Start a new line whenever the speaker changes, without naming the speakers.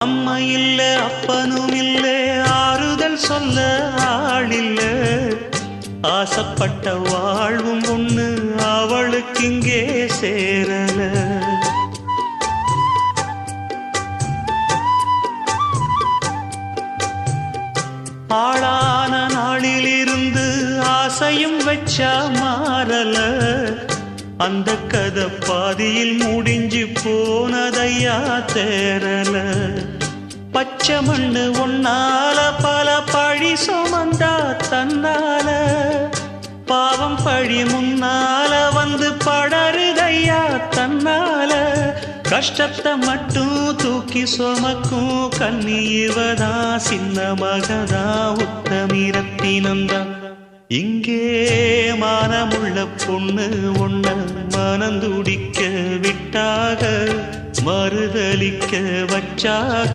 அம்மா இல்ல அப்பனும் இல்ல ஆறுதல் சொல்ல ஆளில்ல ஆசைப்பட்ட வாழ்வும் ஒண்ணு அவளுக்கு இங்கே சேரல ஆளான நாளிலிருந்து ஆசையும் வச்சா மாறல அந்த கதை பாதியில் முடிஞ்சு போனதையா தேரல பச்சை மண்ணு ஒன்னால பல பழி சுமந்தா தன்னால பாவம் பழி முன்னால வந்து படருதையா தன்னால கஷ்டத்தை மட்டும் தூக்கி சுமக்கும் கண்ணீவதா சின்ன மகதா உத்தமிரத்தினந்தா இங்கே மானமுள்ள பொண்ணு ஒண்ண மனந்துடிக்க விட்டாக மறுதலிக்க வச்சாக